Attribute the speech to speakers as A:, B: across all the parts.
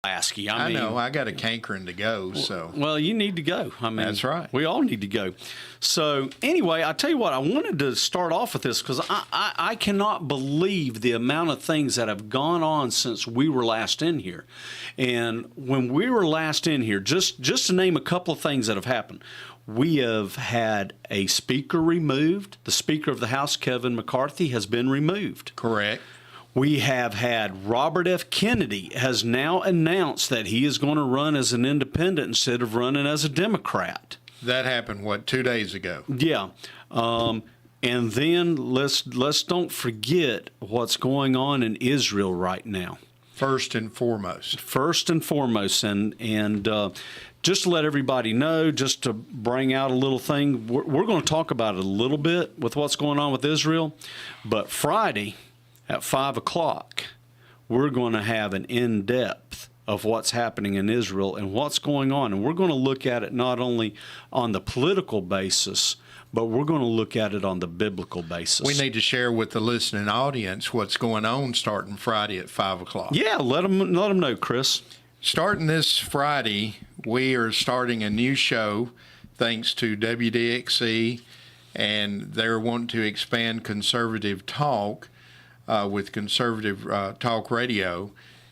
A: Lasky.
B: I know. I got a cankering to go, so.
A: Well, you need to go. I mean,
B: That's right.
A: We all need to go. So anyway, I tell you what, I wanted to start off with this because I cannot believe the amount of things that have gone on since we were last in here. And when we were last in here, just to name a couple of things that have happened, we have had a speaker removed. The Speaker of the House, Kevin McCarthy, has been removed.
B: Correct.
A: We have had Robert F. Kennedy has now announced that he is going to run as an independent instead of running as a Democrat.
B: That happened, 2 days ago?
A: Yeah. And then let's don't forget what's going on in Israel right now.
B: First and foremost.
A: And just to let everybody know, just to bring out a little thing, we're going to talk about it a little bit with what's going on with Israel, but Friday at 5 o'clock, we're going to have an in-depth of what's happening in Israel and what's going on. And we're going to look at it not only on the political basis, but we're going to look at it on the biblical basis.
B: We need to share with the listening audience what's going on starting Friday at 5 o'clock.
A: Yeah, let them know, Chris.
B: Starting this Friday, we are starting a new show thanks to WDXE, and they're wanting to expand conservative talk with conservative talk radio.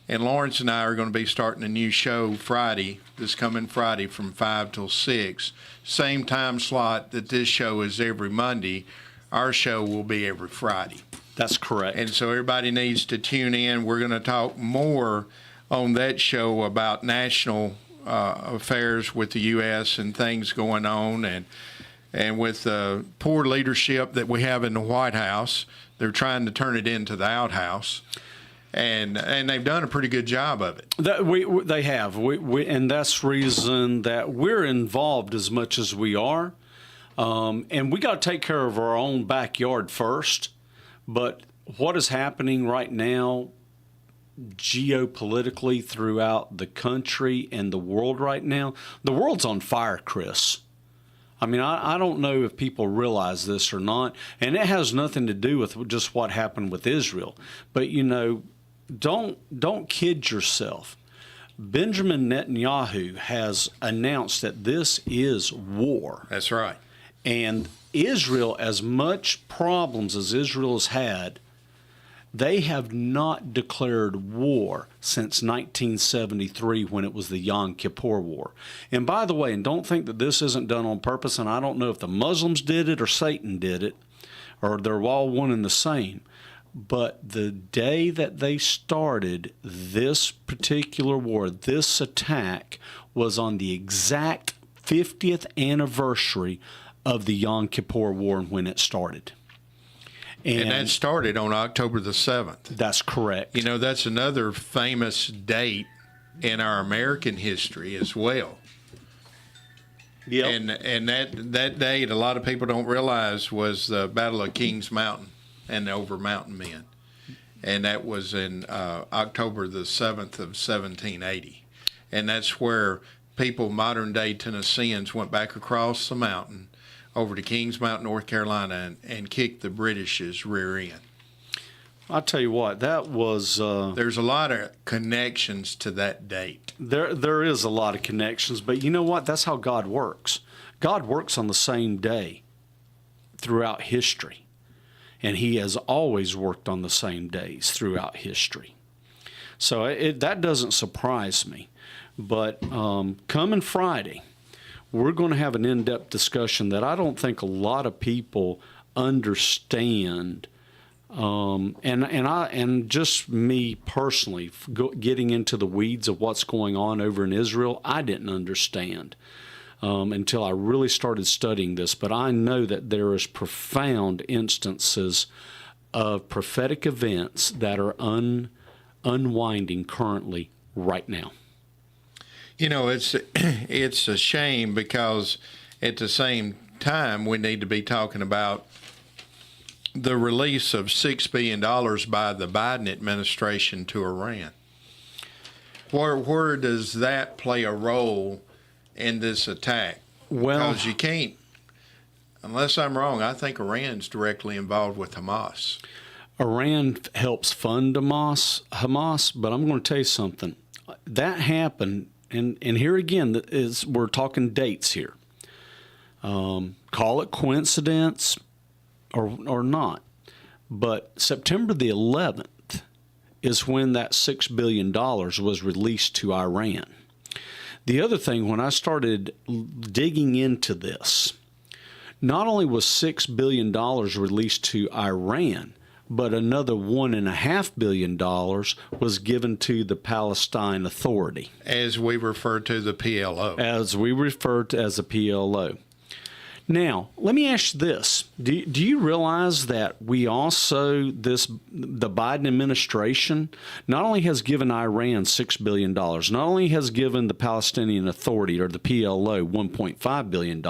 B: And Lawrence and I are going to be starting a new show Friday, this coming Friday from 5 till 6. Same time slot that this show is every Monday. Our show will be every Friday.
A: That's correct.
B: And so everybody needs to tune in. We're going to talk more on that show about national affairs with the U.S. and things going on. And with the poor leadership that we have in the White House, they're trying to turn it into the outhouse. And they've done a pretty good job of it.
A: They have. And that's the reason that we're involved as much as we are. And we got to take care of our own backyard first. But what is happening right now geopolitically throughout the country and the world right now, the world's on fire, Chris. I mean, I don't know if people realize this or not, and it has nothing to do with just what happened with Israel. But, you know, don't kid yourself. Benjamin Netanyahu has announced that this is war.
B: That's right.
A: And Israel, as much problems as Israel has had, they have not declared war since 1973 when it was the Yom Kippur War. And by the way, and don't think that this isn't done on purpose, and I don't know if the Muslims did it or Satan did it, or they're all one and the same, but the day that they started this particular war, this attack, was on the exact 50th anniversary of the Yom Kippur War and when it started.
B: And that started on October the 7th.
A: That's correct.
B: You know, that's another famous date in our American history as well.
A: Yep.
B: And that date, a lot of people don't realize, was the Battle of Kings Mountain and the Over Mountain Men. And that was in October the 7th of 1780. And that's where people, modern-day Tennesseans, went back across the mountain over to Kings Mountain, North Carolina, and kicked the British's rear end.
A: I'll tell you what, that was...
B: There's a lot of connections to that date.
A: There is a lot of connections, but you know what? That's how God works. God works on the same day throughout history, and He has always worked on the same days throughout history. So that doesn't surprise me. But coming Friday, we're going to have an in-depth discussion that I don't think a lot of people understand. And just me personally, getting into the weeds of what's going on over in Israel, I didn't understand until I really started studying this. But I know that there is profound instances of prophetic events that are unwinding currently right now.
B: You know, it's a shame because at the same time we need to be talking about the release of $6 billion by the Biden administration to Iran. Where does that play a role in this attack?
A: Well,
B: because you can't, unless I'm wrong, I think Iran's directly involved with Hamas.
A: Iran helps fund Hamas, but I'm going to tell you something. that happened, and here again is we're talking dates here. Call it coincidence or not, but September the 11th is when that $6 billion was released to Iran. The other thing, when I started digging into this, not only was $6 billion released to Iran, but another $1.5 billion was given to the Palestine Authority.
B: As we refer to the PLO.
A: As we refer to as the PLO. Now, let me ask you this. Do you realize that we also, the Biden administration, not only has given Iran $6 billion, not only has given the Palestinian Authority, or the PLO, $1.5 billion,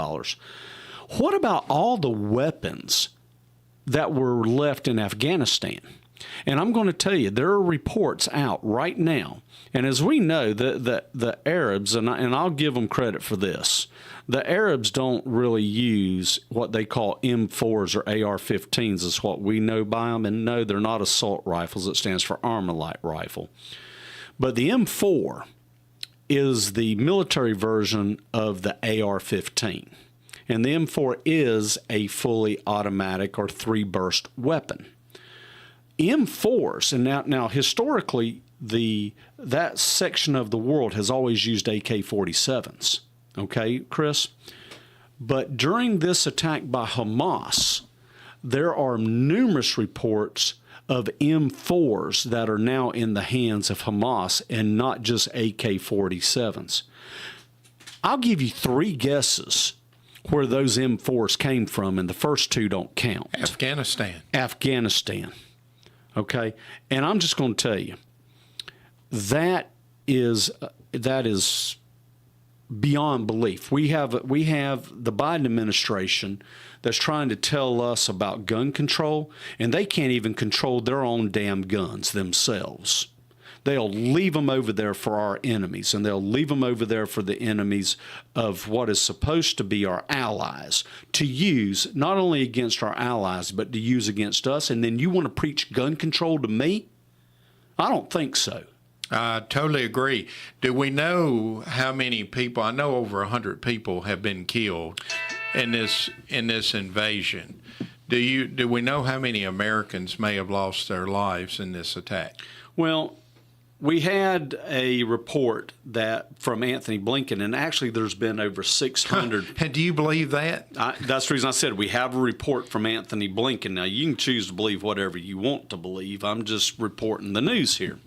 A: what about all the weapons that were left in Afghanistan? And I'm going to tell you, there are reports out right now, and as we know, the Arabs, and I'll give them credit for this, the Arabs don't really use what they call M4s or AR-15s is what we know by them. And no, they're not assault rifles. It stands for Armalite rifle. But the M4 is the military version of the AR-15. And the M4 is a fully automatic or three-burst weapon. M4s, and now historically, that section of the world has always used AK-47s. Okay, Chris? But during this attack by Hamas, there are numerous reports of M4s that are now in the hands of Hamas and not just AK-47s. I'll give you three guesses where those M4s came from, and the first two don't count. Afghanistan. Okay? And I'm just going to tell you, that is beyond belief. We have the Biden administration that's trying to tell us about gun control, and they can't even control their own damn guns themselves. They'll leave them over there for our enemies, and they'll leave them over there for the enemies of what is supposed to be our allies, to use not only against our allies, but to use against us. And then you want to preach gun control to me? I don't think so.
B: I totally agree. Do we know how many people? I know over 100 people have been killed in this invasion. Do we know how many Americans may have lost their lives in this attack?
A: Well, we had a report that from Anthony Blinken, and actually there's been over 600.
B: And do you believe that?
A: That's the reason I said we have a report from Anthony Blinken. Now, you can choose to believe whatever you want to believe. I'm just reporting the news here.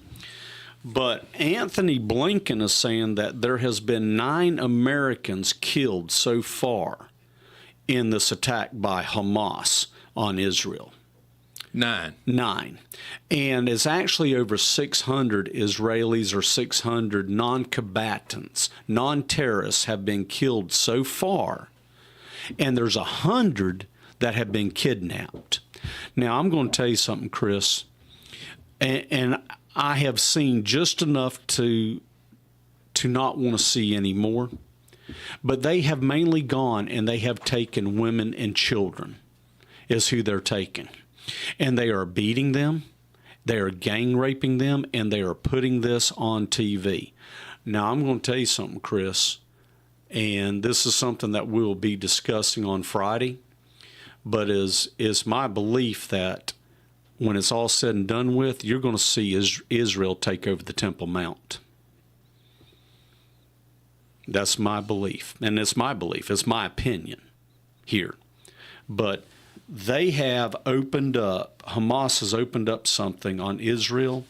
A: But Anthony Blinken is saying that there has been 9 Americans killed so far in this attack by Hamas on Israel.
B: 9.
A: And it's actually over 600 Israelis or 600 non-combatants, non-terrorists have been killed so far. And there's 100 that have been kidnapped. Now, I'm going to tell you something, Chris. And I have seen just enough to not want to see any more. But they have mainly gone and they have taken women and children is who they're taking. And they are beating them, they are gang raping them, and they are putting this on TV. Now, I'm going to tell you something, Chris, and this is something that we'll be discussing on Friday, but is my belief that when it's all said and done with, you're going to see Israel take over the Temple Mount. That's my belief. And it's my belief. It's my opinion here. But they have opened up, Hamas has opened up something on Israel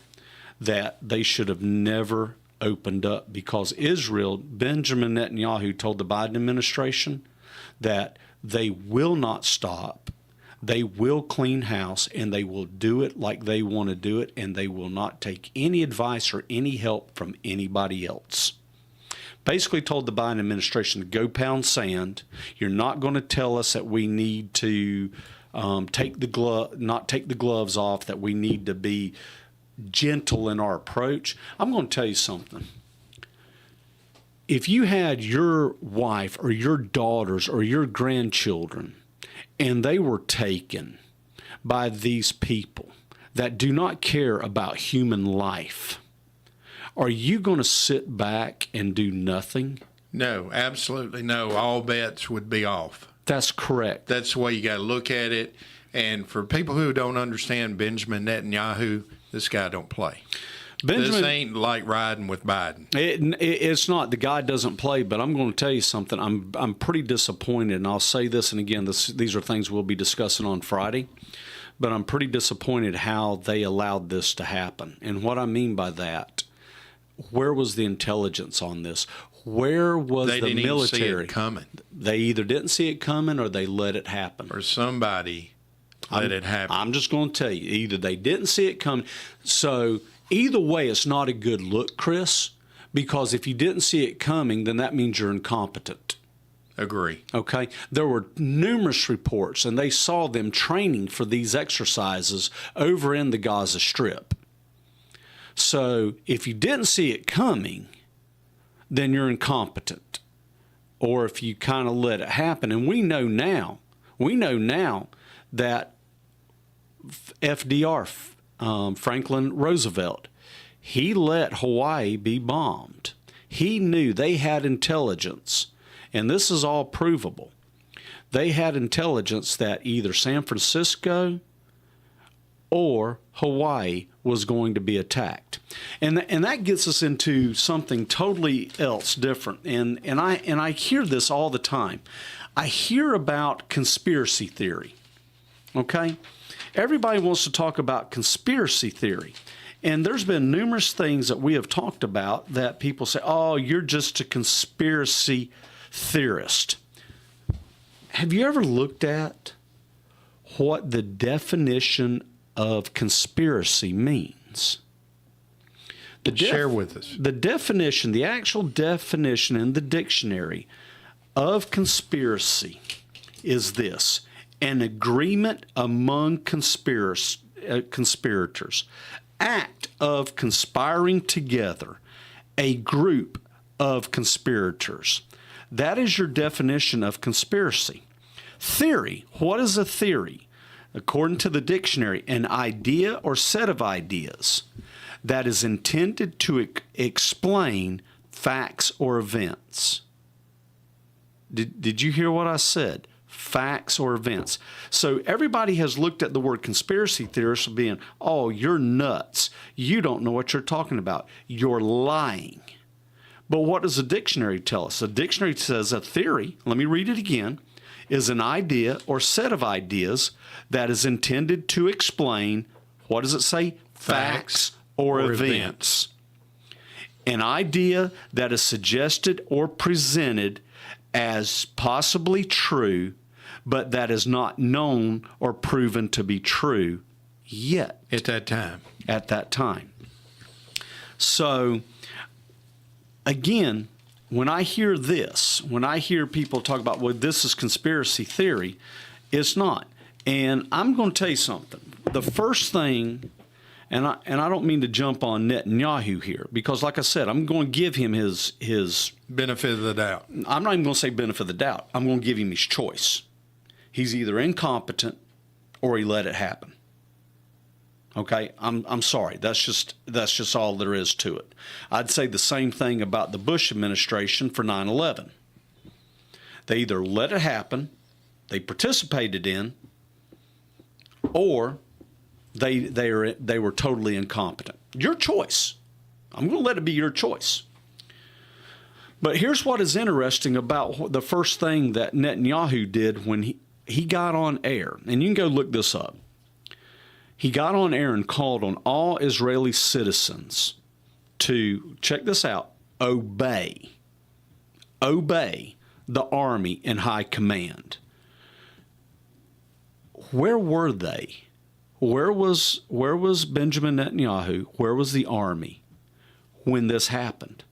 A: that they should have never opened up, because Israel, Benjamin Netanyahu told the Biden administration that they will not stop. They will clean house, and they will do it like they want to do it, and they will not take any advice or any help from anybody else. Basically told the Biden administration to go pound sand. You're not going to tell us that we need to not take the gloves off, that we need to be gentle in our approach. I'm going to tell you something. If you had your wife or your daughters or your grandchildren and they were taken by these people that do not care about human life, are you going to sit back and do nothing?
B: No, absolutely no. All bets would be off.
A: That's correct.
B: That's the way you got to look at it. And for people who don't understand Benjamin Netanyahu, this guy don't play. This ain't like riding with Biden.
A: It's not. The guy doesn't play, but I'm going to tell you something. I'm pretty disappointed, and I'll say this, and again, these are things we'll be discussing on Friday, but I'm pretty disappointed how they allowed this to happen. And what I mean by that, where was the intelligence on this? Where was the military?
B: They didn't even see it coming.
A: They either didn't see it coming or they let it happen.
B: Or somebody let it happen.
A: I'm just going to tell you, either they didn't see it coming. So either way, it's not a good look, Chris, because if you didn't see it coming, then that means you're incompetent.
B: Agree.
A: Okay? There were numerous reports, and they saw them training for these exercises over in the Gaza Strip. So if you didn't see it coming, then you're incompetent. Or if you kind of let it happen. And we know now that FDR, Franklin Roosevelt, he let Hawaii be bombed. He knew they had intelligence, and this is all provable. They had intelligence that either San Francisco or Hawaii was going to be attacked. And that gets us into something totally else different. And I hear this all the time. I hear about conspiracy theory. Okay? Everybody wants to talk about conspiracy theory. And there's been numerous things that we have talked about that people say, oh, you're just a conspiracy theorist. Have you ever looked at what the definition of conspiracy means?
B: Share with us.
A: The definition, the actual definition in the dictionary of conspiracy is this: an agreement among conspirators, act of conspiring together, a group of conspirators. That is your definition of conspiracy. Theory. What is a theory? According to the dictionary, an idea or set of ideas that is intended to explain facts or events. Did you hear what I said? Facts or events. So everybody has looked at the word conspiracy theorists being, oh, you're nuts. You don't know what you're talking about. You're lying. But what does the dictionary tell us? The dictionary says a theory, let me read it again, is an idea or set of ideas that is intended to explain, what does it say? Facts or events. An idea that is suggested or presented as possibly true, but that is not known or proven to be true yet.
B: At that time.
A: At that time. So, again, when I hear this, when I hear people talk about, well, this is conspiracy theory, it's not. And I'm going to tell you something. The first thing, and I don't mean to jump on Netanyahu here, because like I said, I'm going to give him his
B: benefit of the doubt.
A: I'm not even going to say benefit of the doubt. I'm going to give him his choice. He's either incompetent or he let it happen. Okay, I'm sorry. That's just all there is to it. I'd say the same thing about the Bush administration for 9/11. They either let it happen, they participated in, or they were totally incompetent. Your choice. I'm going to let it be your choice. But here's what is interesting about the first thing that Netanyahu did when he got on air, and you can go look this up. He got on air and called on all Israeli citizens to, check this out, obey the army and high command. Where were they? Where was Benjamin Netanyahu? Where was the army when this happened?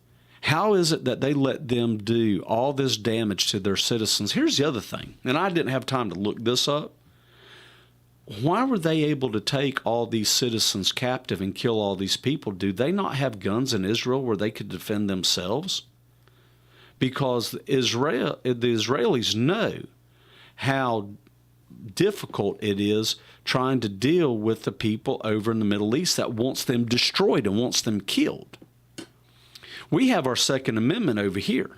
A: How is it that they let them do all this damage to their citizens? Here's the other thing, and I didn't have time to look this up. Why were they able to take all these citizens captive and kill all these people? Do they not have guns in Israel where they could defend themselves? Because the Israelis know how difficult it is trying to deal with the people over in the Middle East that wants them destroyed and wants them killed. We have our Second Amendment over here.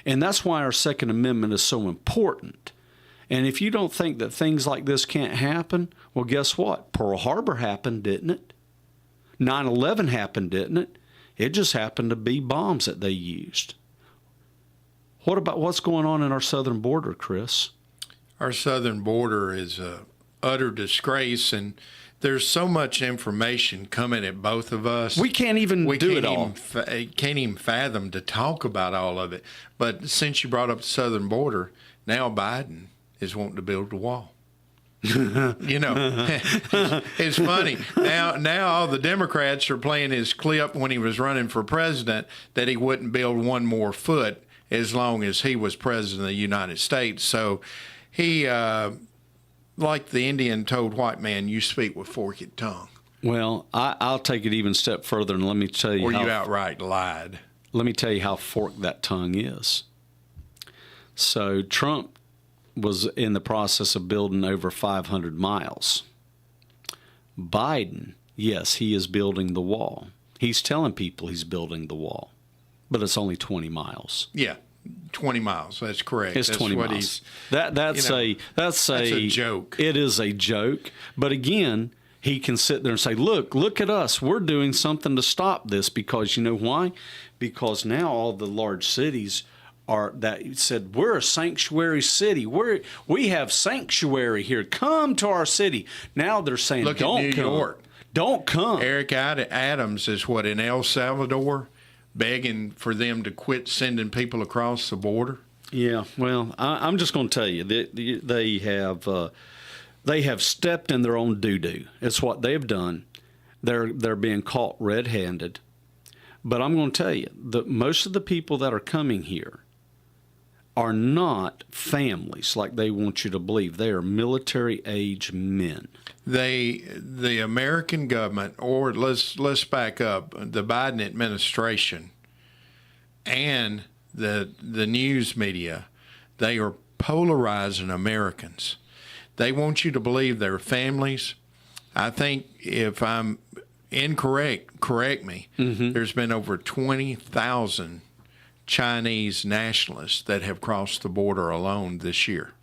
A: And that's why our Second Amendment is so important. And if you don't think that things like this can't happen, well, guess what? Pearl Harbor happened, didn't it? 9/11 happened, didn't it? It just happened to be bombs that they used. What about what's going on in our southern border, Chris?
B: Our southern border is a utter disgrace, and there's so much information coming at both of us.
A: We can't even do it all.
B: Can't even fathom to talk about all of it. But since you brought up the southern border, now Biden is wanting to build a wall. You know, it's funny. Now all the Democrats are playing his clip when he was running for president that he wouldn't build one more foot as long as he was president of the United States. So he, like the Indian told white man, you speak with forked tongue.
A: Well, I'll take it even a step further, and let me tell you
B: or you outright lied.
A: Let me tell you how forked that tongue is. So Trump was in the process of building over 500 miles. Biden, yes, he is building the wall. He's telling people he's building the wall, but it's only 20 miles.
B: Yeah, 20 miles. That's correct.
A: It's 20 miles. That's a
B: joke.
A: It is a joke. But again, he can sit there and say, look at us. We're doing something to stop this, because you know why? Because now all the large cities that said, we're a sanctuary city. We have sanctuary here. Come to our city. Now they're saying,
B: look
A: don't
B: at New
A: come.
B: York.
A: Don't come.
B: Eric Adams is in El Salvador, begging for them to quit sending people across the border.
A: Yeah, well, I'm just going to tell you that they have stepped in their own doo-doo. It's what they've done. They're being caught red-handed. But I'm going to tell you that most of the people that are coming here are not families like they want you to believe. They are military-age men.
B: The American government, or let's back up, the Biden administration and the news media, they are polarizing Americans. They want you to believe they're families. I think if I'm incorrect, correct me, there's been over 20,000 Chinese nationalists that have crossed the border alone this year.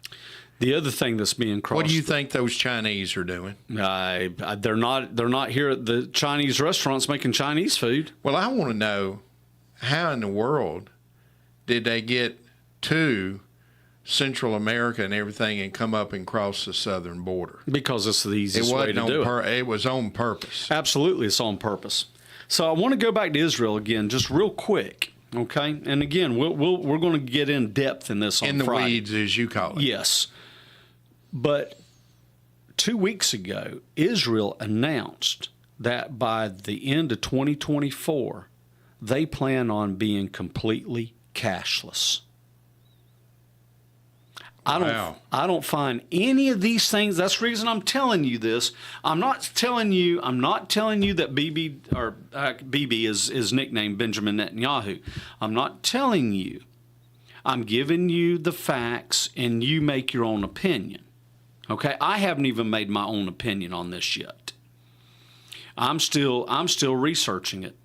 A: The other thing that's being crossed.
B: What do you think those Chinese are doing?
A: They're not here at the Chinese restaurants making Chinese food.
B: Well, I want to know, how in the world did they get to Central America and everything and come up and cross the southern border?
A: Because it's the easiest way to do it.
B: It was on purpose.
A: Absolutely, it's on purpose. So I want to go back to Israel again, just real quick. Okay, and again, we're going to get in depth in this on Friday.
B: In the weeds, as you call it.
A: Yes, but 2 weeks ago, Israel announced that by the end of 2024, they plan on being completely cashless. I don't find any of these things. That's the reason I'm telling you this. I'm not telling you that Bibi is nicknamed Benjamin Netanyahu. I'm not telling you. I'm giving you the facts, and you make your own opinion. Okay? I haven't even made my own opinion on this yet. I'm still researching it.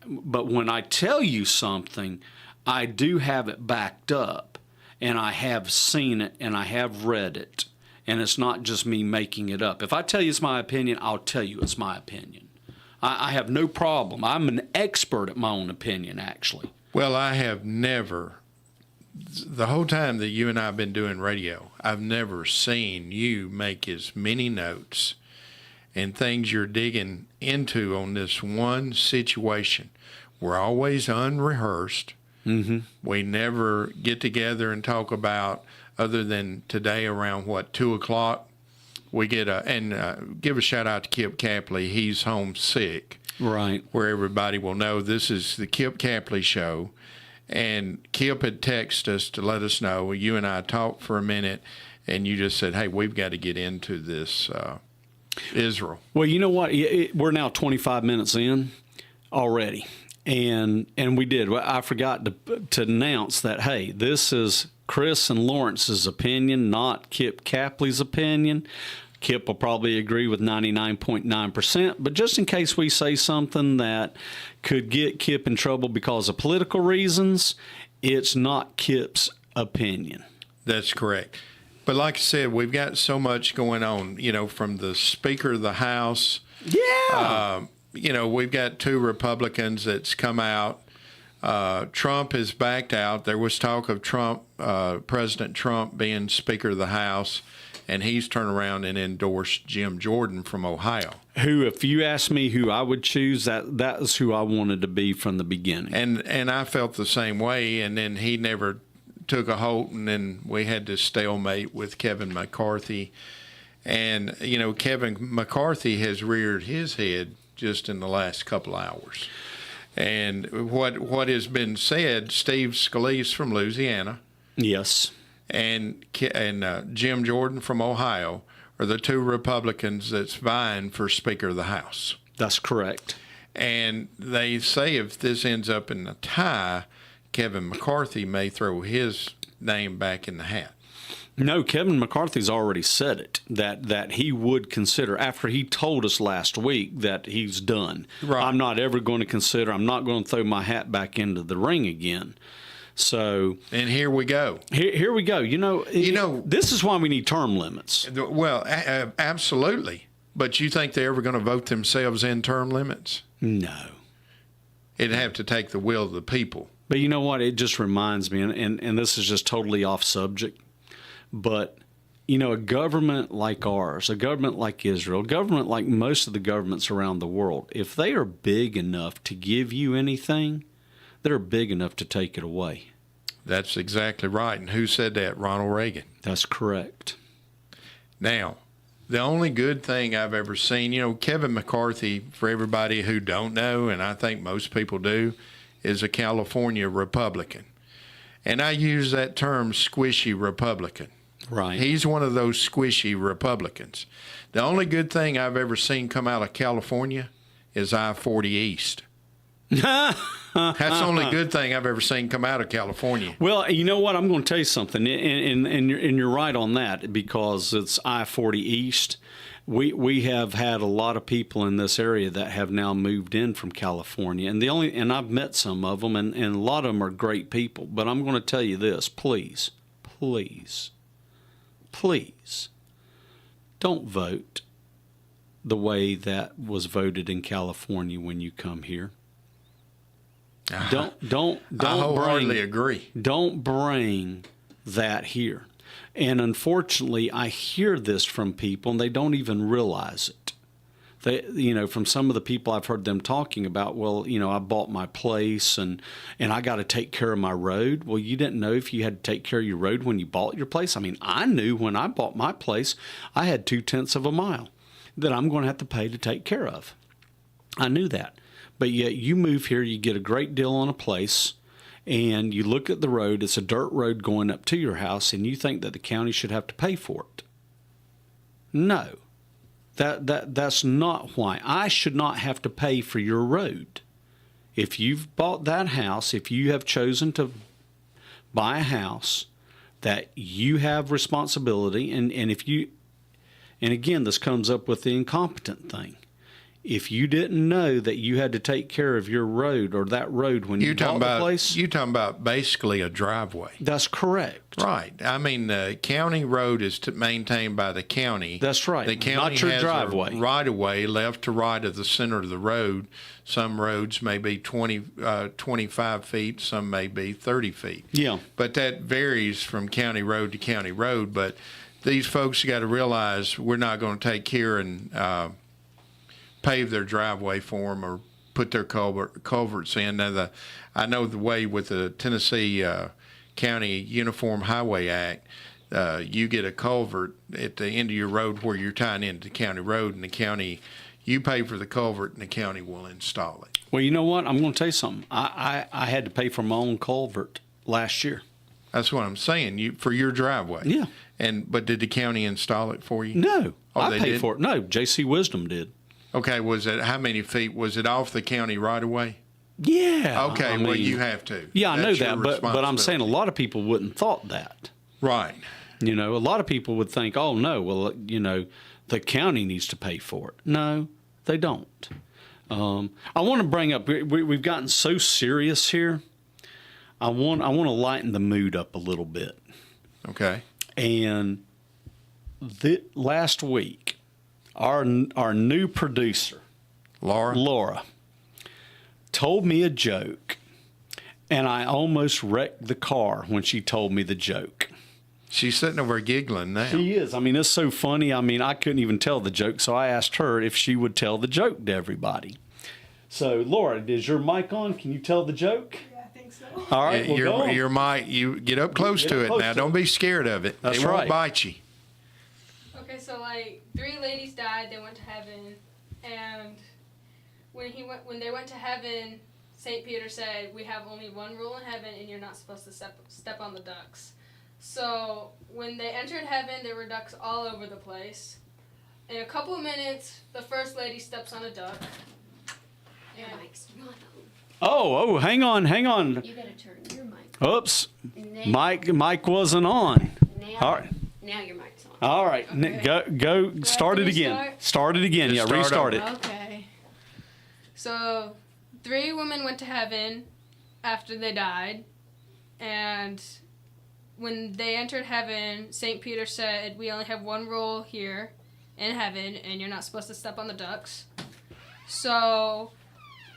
A: But when I tell you something, I do have it backed up. And I have seen it, and I have read it, and it's not just me making it up. If I tell you it's my opinion, I'll tell you it's my opinion. I have no problem. I'm an expert at my own opinion, actually.
B: Well, I have never, the whole time that you and I have been doing radio, I've never seen you make as many notes and things you're digging into on this one situation. We're always unrehearsed. Mm-hmm. We never get together and talk about, other than today around 2 o'clock, we get give a shout out to Kip Capley. He's homesick.
A: Right.
B: Where everybody will know this is the Kip Capley show. And Kip had texted us to let us know. You and I talked for a minute, and you just said, hey, we've got to get into this Israel.
A: Well, you know what? We're now 25 minutes in already. And we did. I forgot to announce that, hey, this is Chris and Lawrence's opinion, not Kip Capley's opinion. Kip will probably agree with 99.9%, but just in case we say something that could get Kip in trouble because of political reasons, it's not Kip's opinion.
B: That's correct. But like I said, we've got so much going on, from the Speaker of the House.
A: Yeah.
B: We've got 2 Republicans that's come out. Trump has backed out. There was talk of President Trump being Speaker of the House, and he's turned around and endorsed Jim Jordan from Ohio.
A: Who, if you ask me who I would choose, that is who I wanted to be from the beginning.
B: And I felt the same way, and then he never took a hold, and then we had to stalemate with Kevin McCarthy. And, Kevin McCarthy has reared his head just in the last couple hours. And what has been said, Steve Scalise from Louisiana.
A: Yes.
B: And Jim Jordan from Ohio are the 2 Republicans that's vying for Speaker of the House.
A: That's correct.
B: And they say if this ends up in a tie, Kevin McCarthy may throw his name back in the hat.
A: No, Kevin McCarthy's already said it, that he would consider, after he told us last week that he's done.
B: Right.
A: I'm not ever going to consider, I'm not going to throw my hat back into the ring again. So,
B: and here we go.
A: Here we go. This is why we need term limits.
B: Well, absolutely. But you think they're ever going to vote themselves in term limits?
A: No.
B: It'd have to take the will of the people.
A: But you know what? It just reminds me, and this is just totally off subject, but, a government like ours, a government like Israel, a government like most of the governments around the world, if they are big enough to give you anything, they're big enough to take it away.
B: That's exactly right. And who said that? Ronald Reagan.
A: That's correct.
B: Now, the only good thing I've ever seen, Kevin McCarthy, for everybody who don't know, and I think most people do, is a California Republican. And I use that term squishy Republican.
A: Right.
B: He's one of those squishy Republicans. The only good thing I've ever seen come out of California is I-40 East. That's the only good thing I've ever seen come out of California.
A: Well, you know what? I'm going to tell you something, and you're right on that, because it's I-40 East. We have had a lot of people in this area that have now moved in from California, and I've met some of them, and a lot of them are great people. But I'm going to tell you this: please, don't vote the way that was voted in California when you come here. Don't
B: I wholeheartedly agree.
A: Don't bring that here. And unfortunately, I hear this from people, and they don't even realize it. From some of the people I've heard them talking about, I bought my place and I got to take care of my road. Well, you didn't know if you had to take care of your road when you bought your place. I mean, I knew when I bought my place, I had 0.2 of a mile that I'm going to have to pay to take care of. I knew that. But yet you move here, you get a great deal on a place, and you look at the road, it's a dirt road going up to your house, and you think that the county should have to pay for it. No. That's not why. I should not have to pay for your road. If you've bought that house, if you have chosen to buy a house that you have responsibility, and again, this comes up with the incompetent thing. If you didn't know that you had to take care of your road or that road when you bought the place.
B: You're talking about basically a driveway.
A: That's correct.
B: Right. I mean, the county road is maintained by the county.
A: That's right.
B: The county
A: Not your
B: has
A: driveway.
B: a right-of-way left to right of the center of the road. Some roads may be 25 feet. Some may be 30 feet.
A: Yeah.
B: But that varies from county road to county road. But these folks got to realize we're not going to take care and pave their driveway for them or put their culverts in. Now, I know the way with the Tennessee County Uniform Highway Act, you get a culvert at the end of your road where you're tying into the county road, and the county, you pay for the culvert, and the county will install it.
A: Well, you know what? I'm going to tell you something. I had to pay for my own culvert last year.
B: That's what I'm saying. For your driveway.
A: Yeah.
B: But did the county install it for you?
A: No.
B: Oh,
A: I
B: they
A: paid
B: did?
A: for it. No, J.C. Wisdom did.
B: Okay, was it how many feet? Was it off the county right away?
A: Yeah.
B: Okay, well, you have to.
A: Yeah, I know
B: That's
A: that,
B: your
A: but I'm saying a lot of people wouldn't thought that.
B: Right.
A: A lot of people would think, oh, no, well, the county needs to pay for it. No, they don't. I want to bring up, we've gotten so serious here. I want to lighten the mood up a little bit.
B: Okay.
A: And last week, our new producer, Laura, told me a joke, and I almost wrecked the car when she told me the joke.
B: She's sitting over giggling now.
A: She is. I mean, it's so funny. I mean, I couldn't even tell the joke, so I asked her if she would tell the joke to everybody. So, Laura, is your mic on? Can you tell the joke?
C: Yeah, I think so.
A: All right, well, go on.
B: Your mic, you get up close to it now. Don't be scared of it.
A: That's
B: it won't
A: right.
B: bite you.
C: Okay, so like 3 ladies died. They went to heaven, and when they went to heaven, St. Peter said, "We have only one rule in heaven, and you're not supposed to step on the ducks." So when they entered heaven, there were ducks all over the place. In a couple of minutes, the first lady steps on a duck.
D: Your mic's not on.
A: Oh, hang on.
D: You gotta turn your mic on.
A: Oops. Mic wasn't on.
D: Now,
A: All right.
D: now your mic's on.
A: All right.
C: Okay.
A: Go. Start it again.
C: restart?
A: Start it again.
B: Just
A: Yeah,
B: start
A: restart it.
C: Okay. So 3 women went to heaven after they died, and when they entered heaven, St. Peter said, "We only have one rule here in heaven, and you're not supposed to step on the ducks." So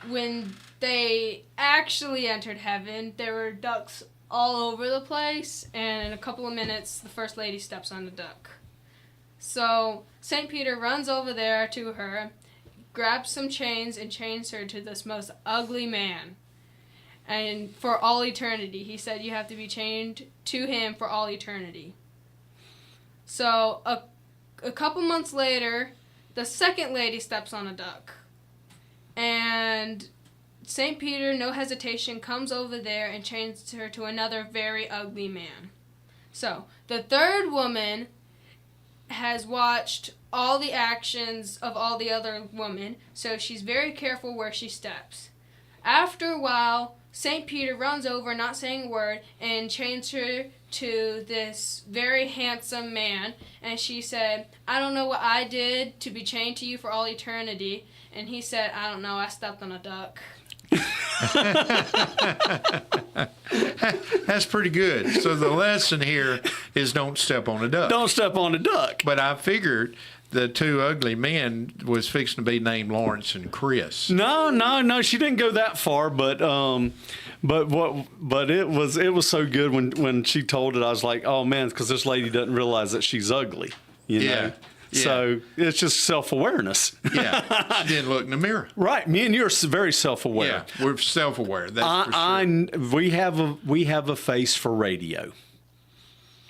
C: when they actually entered heaven, there were ducks all over the place, and in a couple of minutes, the first lady steps on the duck. So St. Peter runs over there to her, grabs some chains, and chains her to this most ugly man. And for all eternity, he said you have to be chained to him for all eternity. So a couple months later, the second lady steps on a duck. And St. Peter, no hesitation, comes over there and chains her to another very ugly man. So the third woman has watched all the actions of all the other women, so she's very careful where she steps. After a while, St. Peter runs over, not saying a word, and chains her to this very handsome man. And she said, "I don't know what I did to be chained to you for all eternity." And he said, "I don't know, I stepped on a duck."
B: That's pretty good. So the lesson here is don't step on a duck.
A: Don't step on a duck.
B: But I figured the 2 ugly men was fixing to be named Lawrence and Chris.
A: No. She didn't go that far, but it was so good when she told it. I was like, oh man, because this lady doesn't realize that she's ugly. You know?
B: Yeah.
A: So it's just self-awareness.
B: Yeah. She didn't look in the mirror.
A: Right. Me and you are very self-aware.
B: Yeah, we're self-aware. That's for sure.
A: We have a face for radio.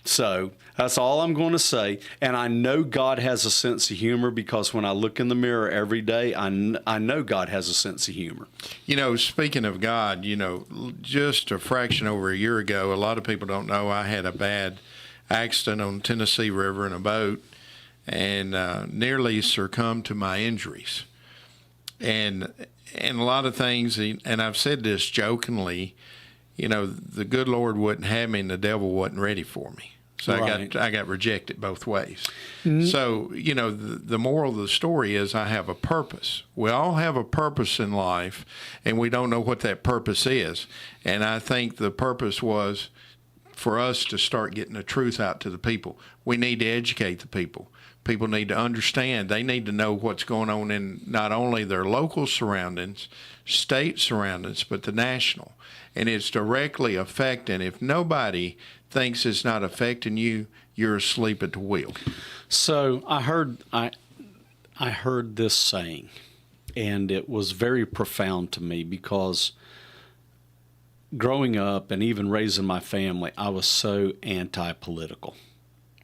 A: So that's all I'm going to say. And I know God has a sense of humor because when I look in the mirror every day, I know God has a sense of humor.
B: You know, speaking of God, just a fraction over a year ago, a lot of people don't know I had a bad accident on the Tennessee River in a boat and nearly succumbed to my injuries. And a lot of things, and I've said this jokingly, the good Lord wouldn't have me and the devil wasn't ready for me. So
A: Right.
B: I got rejected both ways.
A: Mm-hmm.
B: So, the moral of the story is I have a purpose. We all have a purpose in life, and we don't know what that purpose is. And I think the purpose was for us to start getting the truth out to the people. We need to educate the people. People need to understand. They need to know what's going on in not only their local surroundings, state surroundings, but the national. And it's directly affecting. If nobody thinks it's not affecting you, you're asleep at the wheel.
A: So I heard this saying, and it was very profound to me because growing up and even raising my family, I was so anti-political.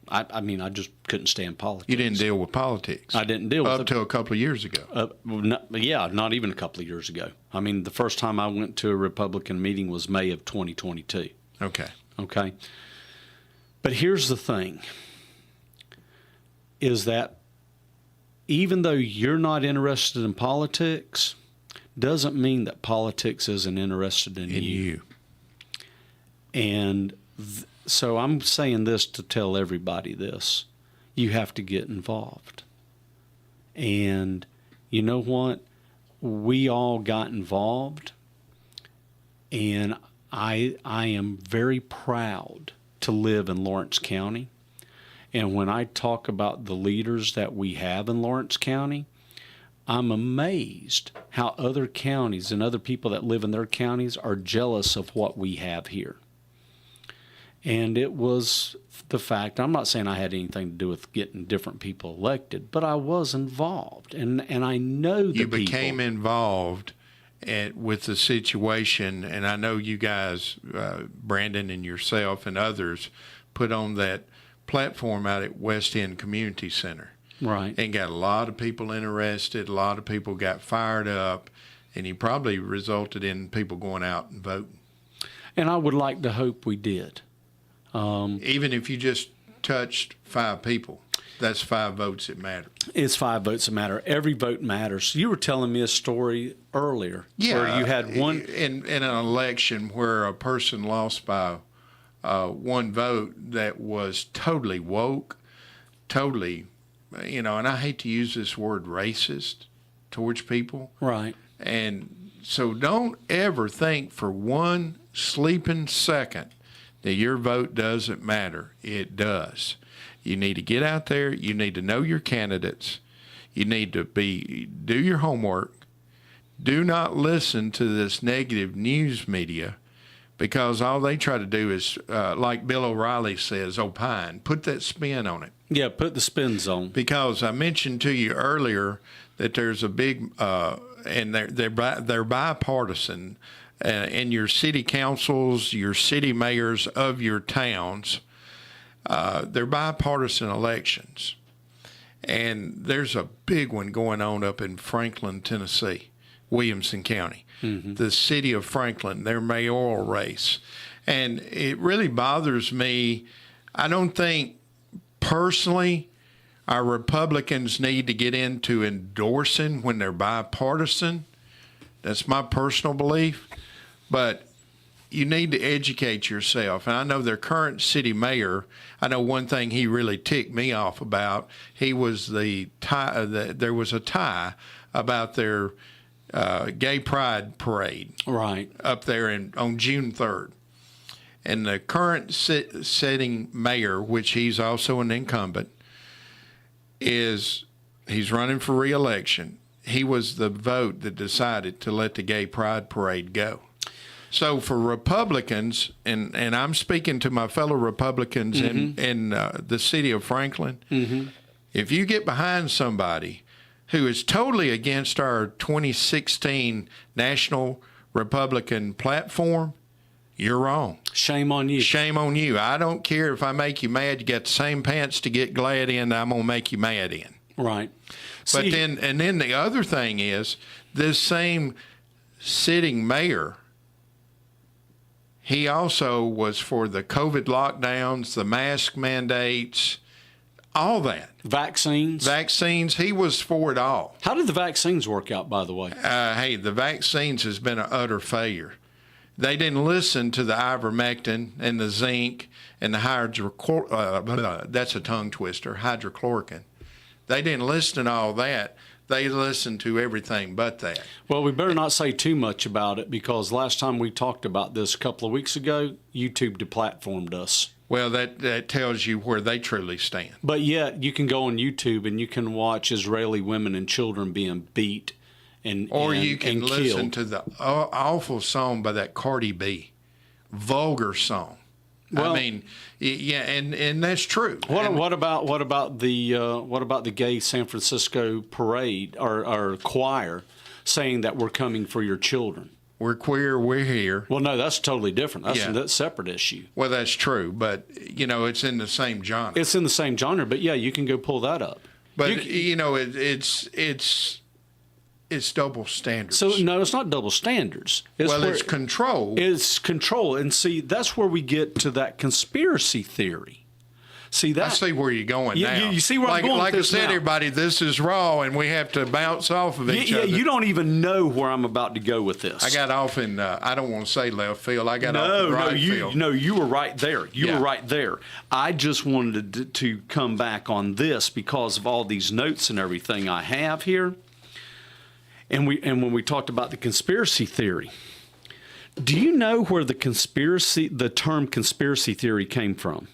A: I mean, I just couldn't stand politics.
B: You didn't deal with politics.
A: I didn't deal with
B: up
A: it.
B: till a couple of years ago.
A: Not even a couple of years ago. I mean, the first time I went to a Republican meeting was May of 2022. Okay. But here's the thing, is that even though you're not interested in politics, doesn't mean that politics isn't interested in you. And so I'm saying this to tell everybody this. You have to get involved. And you know what? We all got involved, and I am very proud to live in Lawrence County. And when I talk about the leaders that we have in Lawrence County, I'm amazed how other counties and other people that live in their counties are jealous of what we have here. And it was the fact, I'm not saying I had anything to do with getting different people elected, but I was involved. And I know the people.
B: You became involved with the situation, and I know you guys, Brandon and yourself and others, put on that platform out at West End Community Center.
A: Right.
B: And got a lot of people interested, a lot of people got fired up, and he probably resulted in people going out and voting.
A: And I would like to hope we did.
B: Even if you just touched 5 people, that's 5 votes that matter.
A: It's 5 votes that matter. Every vote matters. You were telling me a story earlier where you had one.
B: In an election where a person lost by 1 vote that was totally woke, totally, and I hate to use this word racist towards people.
A: Right.
B: And so don't ever think for one sleeping second that your vote doesn't matter. It does. You need to get out there. You need to know your candidates. You need to do your homework. Do not listen to this negative news media, because all they try to do is, like Bill O'Reilly says, opine, put that spin on it.
A: Yeah, put the spins on.
B: Because I mentioned to you earlier that there's a big, and they're bipartisan, in your city councils, your city mayors of your towns. They're bipartisan elections. And there's a big one going on up in Franklin, Tennessee, Williamson County. Mm-hmm. The city of Franklin, their mayoral race. And it really bothers me. I don't think personally our Republicans need to get into endorsing when they're bipartisan. That's my personal belief. But you need to educate yourself. And I know their current city mayor, I know one thing he really ticked me off about. He was there was a tie about their gay pride parade. Right. Up there on June 3rd. And the current sitting mayor, which he's also an incumbent, he's running for re-election. He was the vote that decided to let the gay pride parade go. So for Republicans, and I'm speaking to my fellow Republicans in the city of Franklin, if you get behind somebody who is totally against our 2016 National Republican platform, you're wrong.
A: Shame on you.
B: Shame on you. I don't care if I make you mad. You got the same pants to get glad in that I'm going to make you mad in.
A: Right.
B: But then the other thing is, this same sitting mayor, he also was for the COVID lockdowns, the mask mandates, all that. Vaccines, he was for it all.
A: How did the vaccines work out, by the way?
B: Hey, the vaccines has been an utter failure. They didn't listen to the ivermectin and the zinc and the that's a tongue twister, hydrochloroquine. They didn't listen to all that. They listened to everything but that.
A: Well, we better not say too much about it, because last time we talked about this a couple of weeks ago, YouTube deplatformed us.
B: Well, that tells you where they truly stand.
A: But yet, you can go on YouTube and you can watch Israeli women and children being beat and
B: you can listen
A: killed.
B: to the awful song by that Cardi B, vulgar song. Well, I mean, yeah, and that's true.
A: What about the gay San Francisco parade or choir saying that we're coming for your children?
B: We're queer, we're here.
A: Well, no, that's totally different. That's a separate issue.
B: Well, that's true, but it's in the same genre.
A: It's in the same genre, but yeah, you can go pull that up.
B: But it's double standards.
A: So no, it's not double standards.
B: It's control.
A: It's control, and see, that's where we get to that conspiracy theory. See that?
B: I see where you're going
A: You-
B: now.
A: you see where I'm going with
B: Like
A: this
B: I said,
A: now.
B: everybody, this is raw, and we have to bounce off of each other.
A: You don't even know where I'm about to go with this.
B: I got off in, I don't want to say left field. I got off in right field.
A: You were right there. You
B: Yeah.
A: were right there. I just wanted to come back on this because of all these notes and everything I have here. And when we talked about the conspiracy theory, do you know where the term conspiracy theory came from?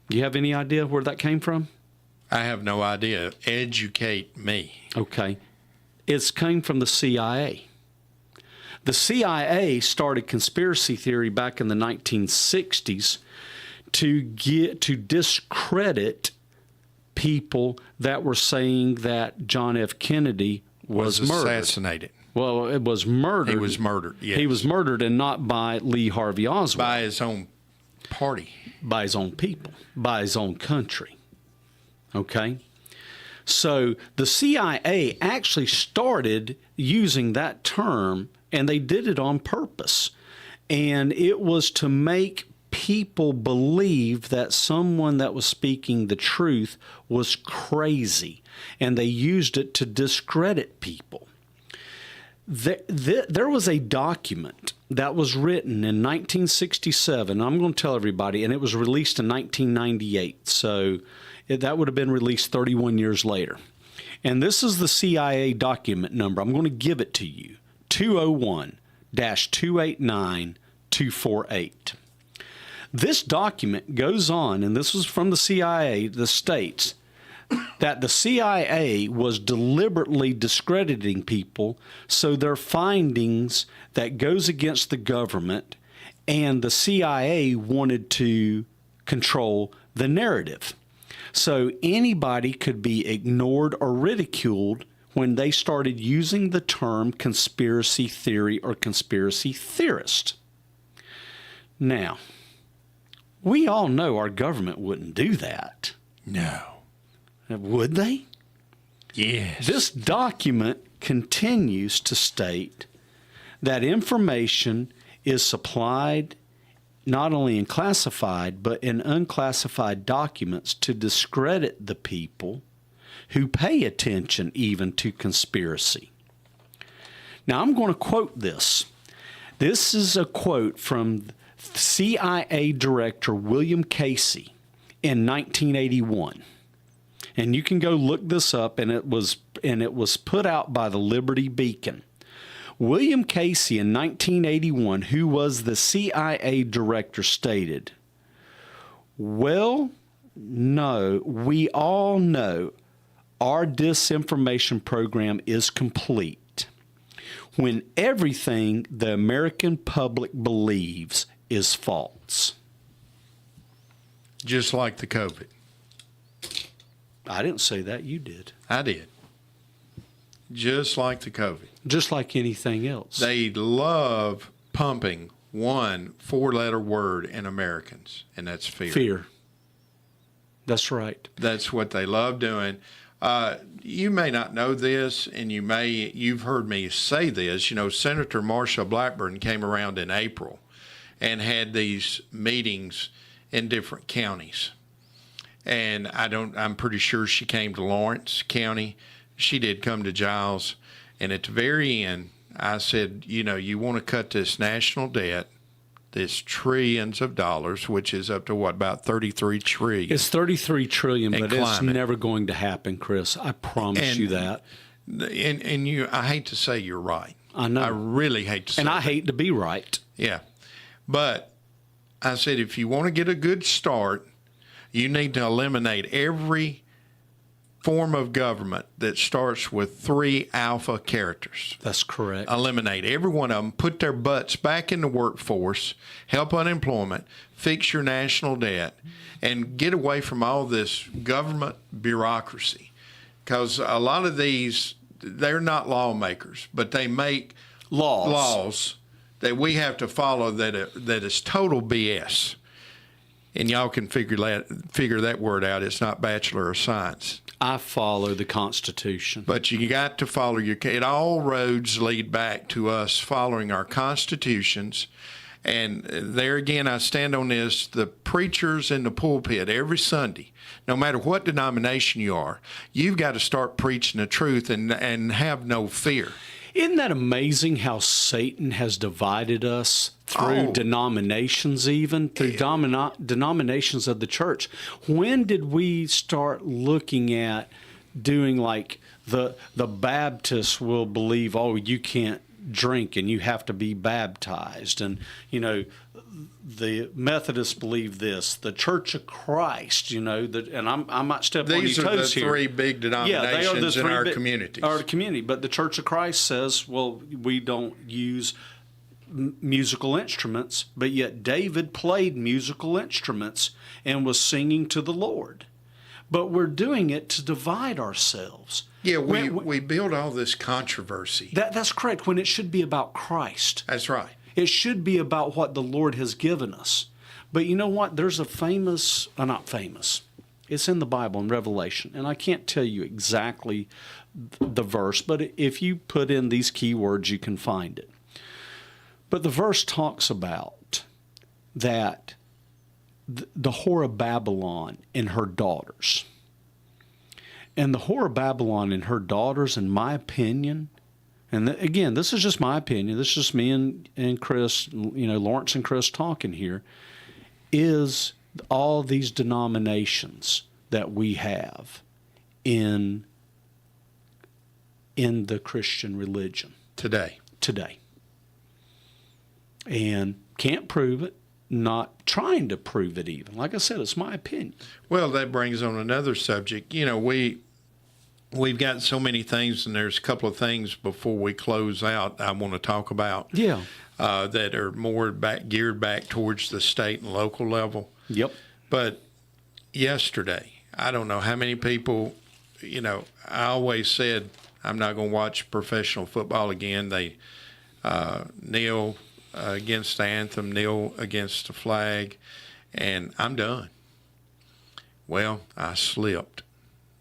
A: Do you have any idea where that came from?
B: I have no idea. Educate me.
A: Okay. It came from the CIA. The CIA started conspiracy theory back in the 1960s to discredit people that were saying that John F. Kennedy was murdered.
B: Assassinated.
A: Well, it was murdered.
B: He was murdered, yes.
A: He was murdered, and not by Lee Harvey Oswald.
B: By his own party.
A: By his own people, by his own country. Okay? So the CIA actually started using that term, and they did it on purpose. And it was to make people believe that someone that was speaking the truth was crazy, and they used it to discredit people. There was a document that was written in 1967. I'm going to tell everybody, and it was released in 1998. So that would have been released 31 years later. And this is the CIA document number. I'm going to give it to you, 201-289-248. This document goes on, and this was from the CIA, the states, that the CIA was deliberately discrediting people, so their findings that goes against the government, and the CIA wanted to control the narrative. So anybody could be ignored or ridiculed when they started using the term conspiracy theory or conspiracy theorist. Now, we all know our government wouldn't do that.
B: No.
A: Would they?
B: Yes.
A: This document continues to state that information is supplied not only in classified but in unclassified documents to discredit the people who pay attention even to conspiracy. Now, I'm going to quote this. This is a quote from CIA Director William Casey in 1981. And you can go look this up, and it was put out by the Liberty Beacon. William Casey in 1981, who was the CIA director, stated, "Well, no, we all know our disinformation program is complete when everything the American public believes is false."
B: Just like the COVID.
A: I didn't say that. You did.
B: I did. Just like the COVID.
A: Just like anything else.
B: They love pumping one 4-letter word in Americans, and that's fear.
A: Fear. That's right.
B: That's what they love doing. You may not know this, and you've heard me say this. You know, Senator Marsha Blackburn came around in April and had these meetings in different counties. And I'm pretty sure she came to Lawrence County. She did come to Giles. And at the very end, I said, you know, you want to cut this national debt, this trillions of dollars, which is up to what, about 33 trillion.
A: It's 33 trillion, but it's
B: climate.
A: never going to happen, Chris. I promise you that.
B: And I hate to say you're right.
A: I know.
B: I really hate to say
A: And I
B: that.
A: hate to be right.
B: Yeah. But I said, if you want to get a good start, you need to eliminate every form of government that starts with 3 alpha characters.
A: That's correct.
B: Eliminate every one of them, put their butts back in the workforce, help unemployment, fix your national debt, and get away from all this government bureaucracy. Because a lot of these, they're not lawmakers, but they make laws that we have to follow that is total BS. And y'all can figure that word out. It's not Bachelor of Science.
A: I follow the Constitution.
B: But you got to follow all roads lead back to us following our constitutions And there again, I stand on this, the preachers in the pulpit every Sunday, no matter what denomination you are, you've got to start preaching the truth and have no fear.
A: Isn't that amazing how Satan has divided us through denominations, even through denominations of the church? When did we start looking at doing like the Baptists will believe, oh, you can't drink and you have to be baptized, and the Methodists believe this, the Church of Christ, and I might step on your toes here.
B: These are the three big denominations in our communities.
A: Our community, but the Church of Christ says, well, we don't use musical instruments, but yet David played musical instruments and was singing to the Lord. But we're doing it to divide ourselves.
B: Yeah, we build all this controversy.
A: That's correct, when it should be about Christ.
B: That's right.
A: It should be about what the Lord has given us. But you know what? There's a famous, not famous, it's in the Bible in Revelation, and I can't tell you exactly the verse, but if you put in these keywords, you can find it. But the verse talks about that the whore of Babylon and her daughters. And the whore of Babylon and her daughters, in my opinion, and again, this is just my opinion, this is just me and Chris, Lawrence and Chris talking here, is all these denominations that we have in the Christian religion. Today. And can't prove it, not trying to prove it even. Like I said, it's my opinion.
B: Well, that brings on another subject. We've got so many things, and there's a couple of things before we close out I want to talk about.
A: Yeah.
B: That are more geared back towards the state and local level.
A: Yep.
B: But yesterday, I don't know how many people, I always said I'm not going to watch professional football again. They kneel against the anthem, kneel against the flag, and I'm done. Well, I slipped.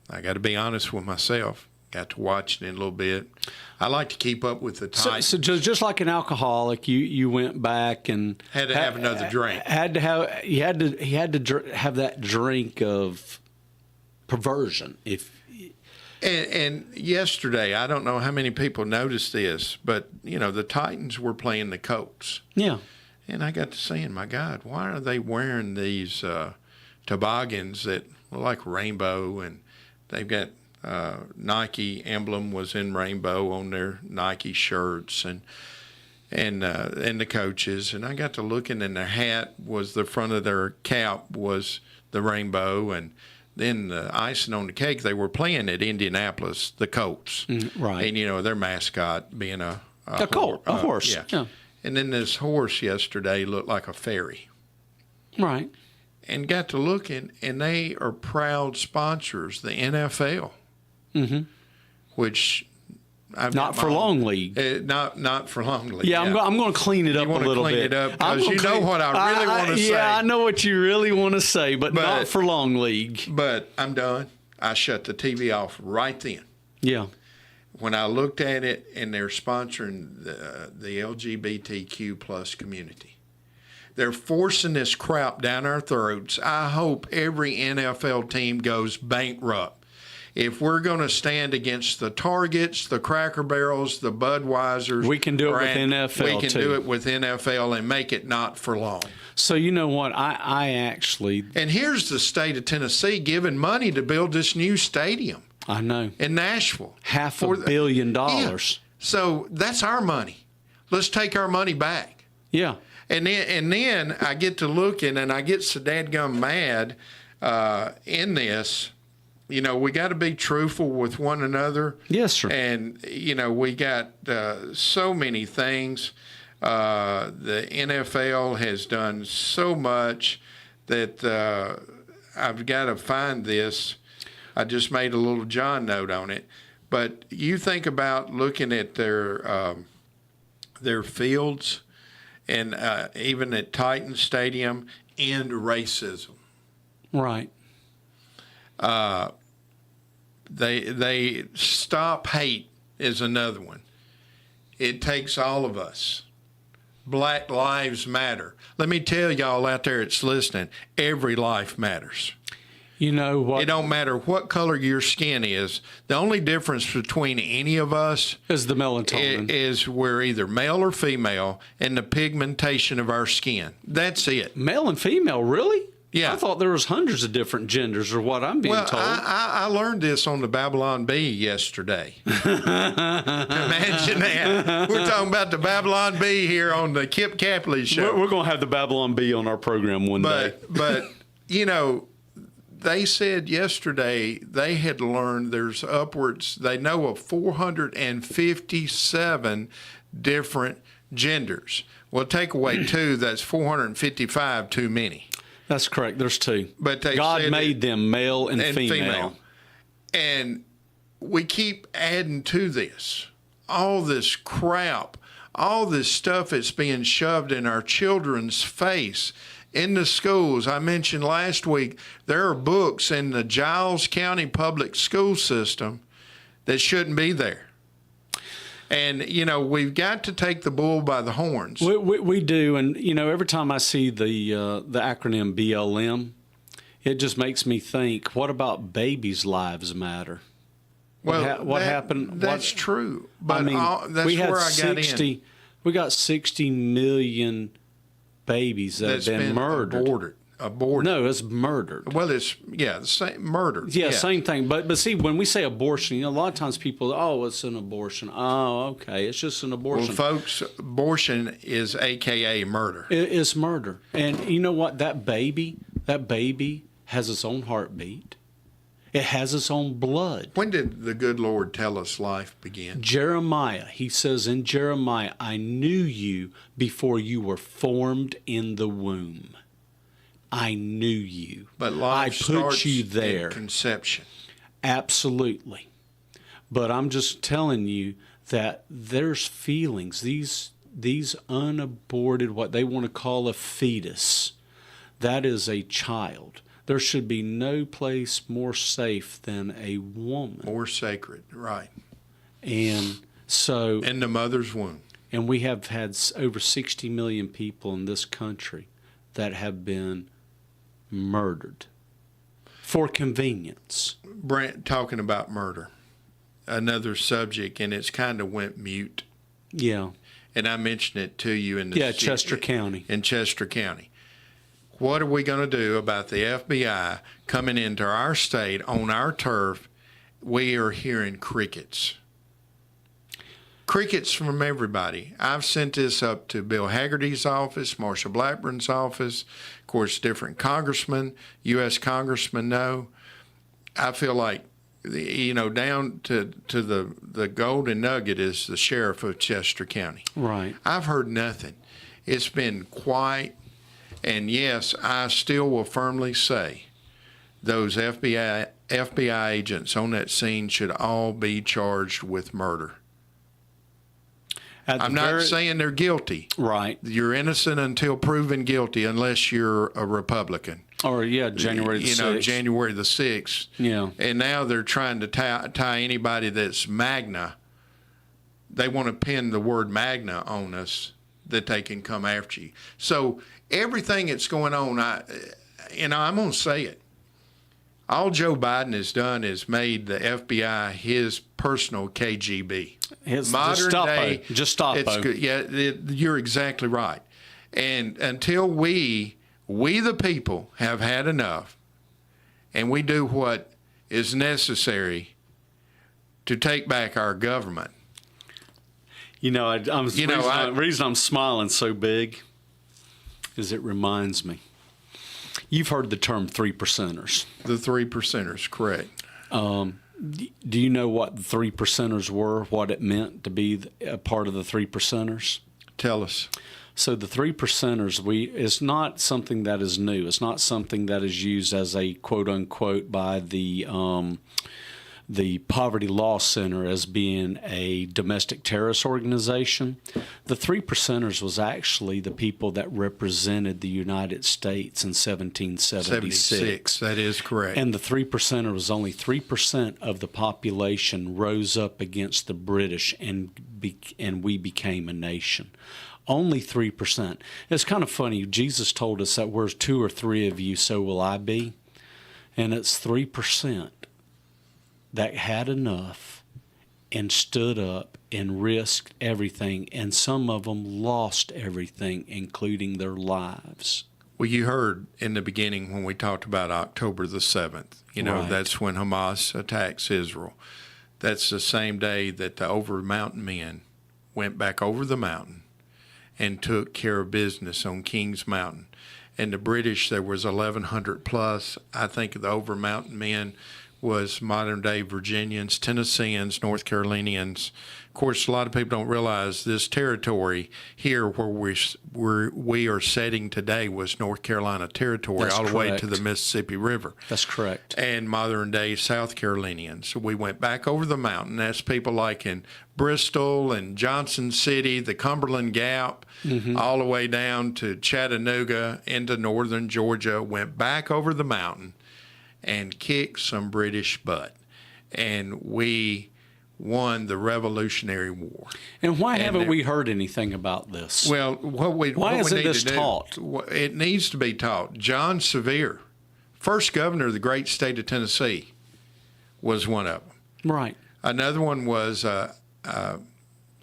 B: I got to be honest with myself. Got to watch it in a little bit. I like to keep up with the Titans.
A: So just like an alcoholic, you went back and
B: had to have another drink.
A: He had to have that drink of perversion.
B: And yesterday, I don't know how many people noticed this, but the Titans were playing the Colts.
A: Yeah.
B: And I got to saying, my God, why are they wearing these toboggans that look like rainbow, and they've got Nike emblem was in rainbow on their Nike shirts, and the coaches. And I got to looking, and their hat was the front of their cap was the rainbow, and then the icing on the cake, they were playing at Indianapolis, the Colts.
A: Right.
B: And, their mascot being a
A: horse. Yeah.
B: And then this horse yesterday looked like a fairy.
A: Right.
B: And got to looking, and they are proud sponsors, the NFL, which I've
A: not for long league.
B: Not for long league.
A: Yeah, I'm going to clean it up a little bit.
B: You want to clean it up because know what I really want to say.
A: Yeah, I know what you really want to say, but not for long league.
B: But I'm done. I shut the TV off right then.
A: Yeah.
B: When I looked at it, and they're sponsoring the LGBTQ plus community. They're forcing this crap down our throats. I hope every NFL team goes bankrupt. If we're going to stand against the Targets, the Cracker Barrels, the Budweisers,
A: we can do it with NFL.
B: We can do it with NFL and make it not for long.
A: So you know what? I actually.
B: And here's the state of Tennessee giving money to build this new stadium.
A: I know.
B: In Nashville.
A: $500 million.
B: Yeah. So that's our money. Let's take our money back.
A: Yeah.
B: And then I get to looking, and I get so dadgum mad in this. We got to be truthful with one another.
A: Yes, sir.
B: And, we got so many things. The NFL has done so much that I've got to find this. I just made a little John note on it. But you think about looking at their fields, and even at Titan Stadium, end racism.
A: Right.
B: They stop hate is another one. It takes all of us. Black Lives Matter. Let me tell y'all out there that's listening, every life matters.
A: You know what?
B: It don't matter what color your skin is. The only difference between any of us
A: Is the melatonin.
B: is we're either male or female and the pigmentation of our skin. That's it.
A: Male and female, really?
B: Yeah.
A: I thought there was hundreds of different genders, or what I'm being
B: Well,
A: told.
B: I learned this on the Babylon Bee yesterday. Imagine that. We're talking about the Babylon Bee here on the Kip Capley show.
A: We're going to have the Babylon Bee on our program one day.
B: But you know, they said yesterday they had learned there's upwards, they know of 457 different genders. Well, take away 2, that's 455 too many.
A: That's correct. There's 2.
B: But they
A: God
B: said
A: made them male and female.
B: And we keep adding to this. All this crap, all this stuff that's being shoved in our children's face in the schools. I mentioned last week there are books in the Giles County public school system that shouldn't be there. And, you know, we've got to take the bull by the horns.
A: We do. And, you know, every time I see the acronym BLM, it just makes me think, what about babies' lives matter? What happened?
B: That's true. But
A: I mean,
B: that's
A: we had
B: where I got in.
A: We got 60 million babies that have been murdered.
B: Aborted.
A: No, it's murdered.
B: Well, it's, the same, murdered.
A: Yeah, same thing. But see, when we say abortion, you know, a lot of times people, it's an abortion. Oh, okay, it's just an abortion.
B: Well, folks, abortion is AKA murder.
A: It's murder. And you know what? That baby has its own heartbeat. It has its own blood.
B: When did the good Lord tell us life began?
A: Jeremiah, he says in Jeremiah, I knew you before you were formed in the womb. I knew you.
B: But life
A: I put
B: starts
A: you there.
B: in conception.
A: Absolutely. But I'm just telling you that there's feelings. These unaborted, what they want to call a fetus, that is a child. There should be no place more safe than a woman.
B: More sacred, right.
A: And so...
B: In the mother's womb.
A: And we have had over 60 million people in this country that have been murdered for convenience.
B: Brent, talking about murder, another subject, and it's kind of went mute.
A: Yeah.
B: And I mentioned it to you in the
A: Chester County.
B: In Chester County. What are we going to do about the FBI coming into our state on our turf? We are hearing crickets. Crickets from everybody. I've sent this up to Bill Haggerty's office, Marsha Blackburn's office, of course, different congressmen, U.S. congressmen know. I feel like, you know, down to the golden nugget is the sheriff of Chester County.
A: Right.
B: I've heard nothing. It's been quiet. And yes, I still will firmly say those FBI agents on that scene should all be charged with murder. I'm not saying they're guilty.
A: Right.
B: You're innocent until proven guilty unless you're a Republican.
A: Or, January the 6th.
B: You know, January the 6th.
A: Yeah.
B: And now they're trying to tie anybody that's MAGNA. They want to pin the word MAGNA on us that they can come after you. So everything that's going on, I'm going to say it. All Joe Biden has done is made the FBI his personal KGB.
A: His
B: modern day
A: Gestapo.
B: You're exactly right. And until we the people have had enough, and we do what is necessary to take back our government.
A: You know, the reason I'm smiling so big is it reminds me. You've heard the term 3%ers.
B: The 3%ers, correct.
A: Do you know what the 3%ers were, what it meant to be a part of the 3%ers? Tell us. So the 3%ers, it's not something that is new. It's not something that is used as a quote-unquote by the Poverty Law Center as being a domestic terrorist organization. The 3%ers was actually the people that represented the United States in 1776.
B: That is correct.
A: And the 3%er was only 3% of the population rose up against the British, and we became a nation. Only 3%. It's kind of funny. Jesus told us that where 2 or 3 of you, so will I be. And it's 3% that had enough and stood up and risked everything. And some of them lost everything, including their lives.
B: Well, you heard in the beginning when we talked about October the 7th,
A: Right.
B: That's when Hamas attacks Israel. That's the same day that the over mountain men went back over the mountain and took care of business on King's Mountain. And the British, there was 1,100 plus. I think the over mountain men was modern day Virginians, Tennesseans, North Carolinians. Of course, a lot of people don't realize this territory here where we are setting today was North Carolina territory.
A: That's
B: all the way to
A: correct.
B: the Mississippi River.
A: That's correct.
B: And modern day South Carolinians. So we went back over the mountain. That's people like in Bristol and Johnson City, the Cumberland Gap, all the way down to Chattanooga into northern Georgia, went back over the mountain and kicked some British butt. And we won the Revolutionary War.
A: And why haven't
B: there-
A: we heard anything about this?
B: Well, why
A: isn't this taught?
B: It needs to be taught. John Sevier, first governor of the great state of Tennessee, was one of them.
A: Right.
B: Another one was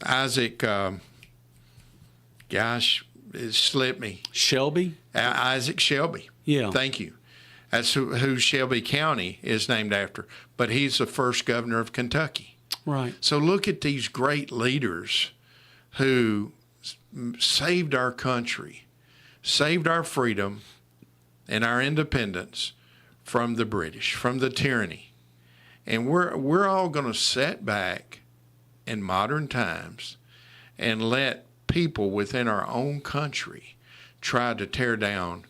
B: Isaac. Gosh, it slipped me.
A: Shelby?
B: Isaac Shelby.
A: Yeah.
B: Thank you. That's who Shelby County is named after. But he's the first governor of Kentucky.
A: Right.
B: So look at these great leaders who saved our country, saved our freedom and our independence from the British, from the tyranny. And we're all going to sit back in modern times and let people within our own country try to tear down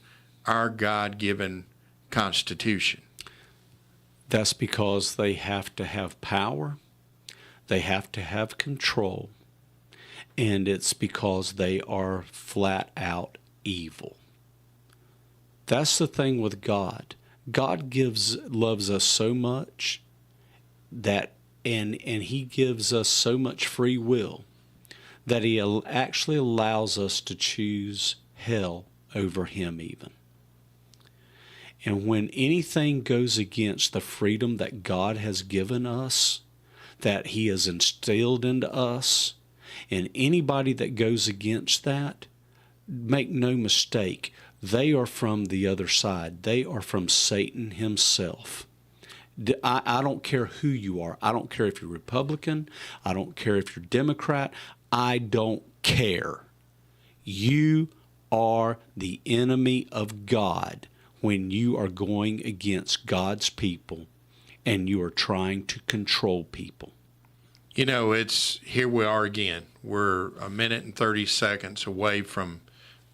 B: our God-given Constitution.
A: That's because they have to have power. They have to have control. And it's because they are flat out evil. That's the thing with God. God loves us so much that and he gives us so much free will that he actually allows us to choose hell over him even. And when anything goes against the freedom that God has given us, that he has instilled into us, and anybody that goes against that, make no mistake, they are from the other side. They are from Satan himself. I don't care who you are. I don't care if you're Republican. I don't care if you're Democrat. I don't care. You are the enemy of God when you are going against God's people and you are trying to control people.
B: It's here we are again. We're a minute and 30 seconds away from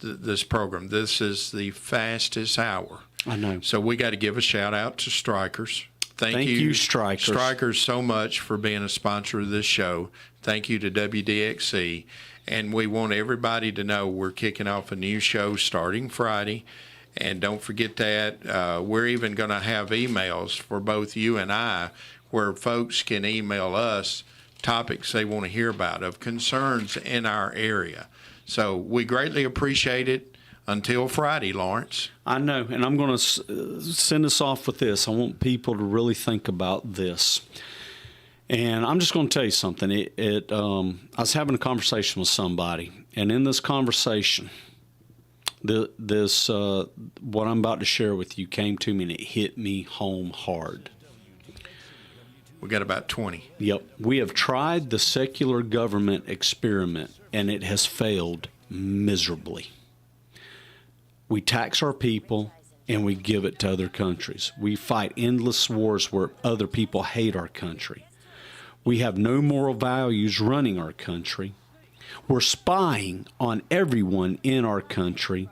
B: this program. This is the fastest hour.
A: I know.
B: So we got to give a shout out to Strikers. Thank
A: you, Strikers.
B: Strikers, so much for being a sponsor of this show. Thank you to WDXE. And we want everybody to know we're kicking off a new show starting Friday. And don't forget that we're even going to have emails for both you and I where folks can email us topics they want to hear about of concerns in our area. So we greatly appreciate it. Until Friday, Lawrence.
A: I know, and I'm going to send us off with this. I want people to really think about this. And I'm just going to tell you something. I was having a conversation with somebody, and in this conversation, what I'm about to share with you came to me, and it hit me home hard.
B: We got about 20.
A: Yep. We have tried the secular government experiment, and it has failed miserably. We tax our people, and we give it to other countries. We fight endless wars where other people hate our country. We have no moral values running our country. We're spying on everyone in our country,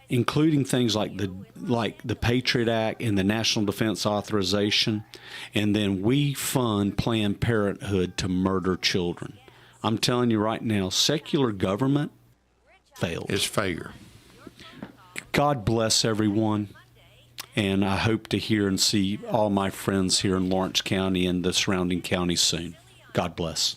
A: including things like the Patriot Act and the National Defense Authorization, and then we fund Planned Parenthood to murder children. I'm telling you right now, secular government failed.
B: It's failure.
A: God bless everyone, and I hope to hear and see all my friends here in Lawrence County and the surrounding counties soon. God bless.